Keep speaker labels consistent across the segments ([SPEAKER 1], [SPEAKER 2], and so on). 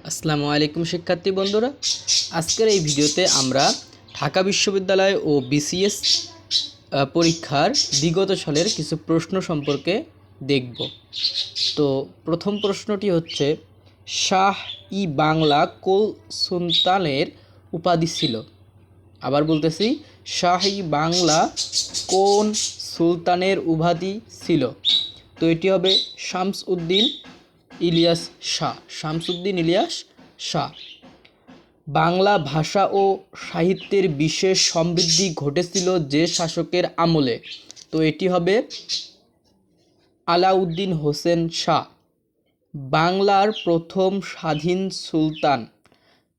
[SPEAKER 1] আসসালামু আলাইকুম শিক্ষার্থী বন্ধুরা, আজকের এই ভিডিওতে আমরা ঢাকা বিশ্ববিদ্যালয় ও বিসিএস পরীক্ষার বিগত সালের কিছু প্রশ্ন সম্পর্কে দেখব। তো প্রথম প্রশ্নটি হচ্ছে, শাহ-ই বাংলা কোন সুলতানের উপাধি ছিল? আবার বলতেছি, শাহ-ই বাংলা কোন সুলতানের উপাধি ছিল? তো এটি হবে শামস-উদ-দীন ইলিয়াস শাহ। শামস-উদ-দীন ইলিয়াস শাহ। বাংলা ভাষা ও সাহিত্যের বিশেষ সমৃদ্ধি ঘটেছিল যে শাসকের আমলে? তো এটি হবে আলাউদ্দিন হোসেন শাহ। বাংলার প্রথম স্বাধীন সুলতান?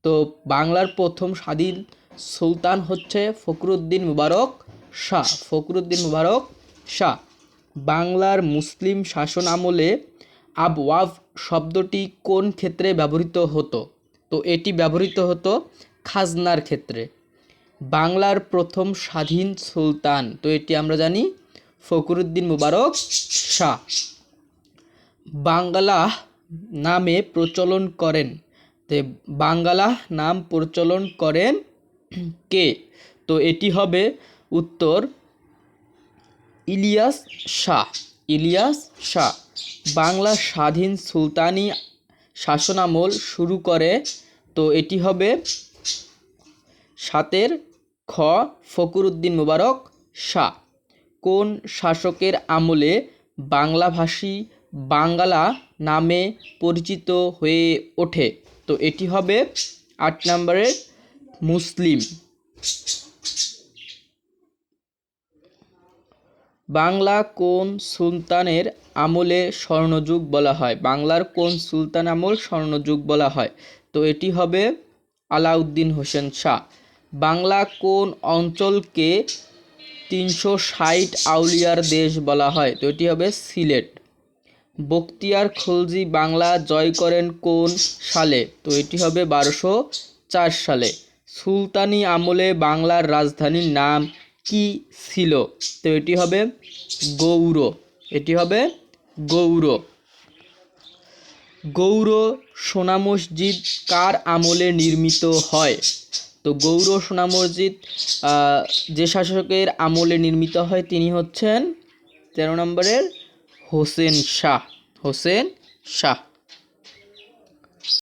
[SPEAKER 1] তো বাংলার প্রথম স্বাধীন সুলতান হচ্ছে ফখরুদ্দীন মুবারক শাহ। ফখরুদ্দীন মুবারক শাহ। বাংলার মুসলিম শাসন আমলে আবওয়াব শব্দটি কোন ক্ষেত্রে ব্যবহৃত হতো? তো এটি ব্যবহৃত হতো খাজনার ক্ষেত্রে। বাংলার প্রথম স্বাধীন সুলতান? তো এটি আমরা জানি ফখরুদ্দীন মুবারক শাহ। বাংলা নামে প্রচলন করেন? তো বাংলা নাম প্রচলন করেন কে? তো এটি হবে উত্তর ইলিয়াস শাহ। ইলিয়াস শাহ। বাংলা স্বাধীন সুলতানি শাসনামল শুরু করে? তো এটি হবে 7 খ ফখরুদ্দীন মুবারক শাহ। কোন শাসকের আমলে বাংলাভাষী বাঙ্গালা নামে পরিচিত হয়ে ওঠে? তো এটি হবে 8 নম্বরের মুসলিম। বাংলা কোন সুলতানের আমলে স্বর্ণযুগ বলা হয়? বাংলার কোন সুলতান আমল স্বর্ণযুগ বলা হয়? তো এটি হবে আলাউদ্দিন হোসেন শাহ। বাংলা কোন অঞ্চলকে 360 আউলিয়ার দেশ বলা হয়? তো এটি হবে সিলেট। বখতিয়ার খলজি বাংলা জয় করেন কোন সালে? তো এটি হবে 1204 সালে। সুলতানি আমলে বাংলার রাজধানীর নাম কি ছিল? তো এটি হবে গৌড়। এটি হবে গৌড়। গৌড় সোনা মসজিদ কার আমলে নির্মিত হয়? তো গৌড় সোনা মসজিদ যে শাসকের আমলে নির্মিত হয় তিনি হচ্ছেন 13 নম্বরের হোসেন শাহ। হোসেন শাহ।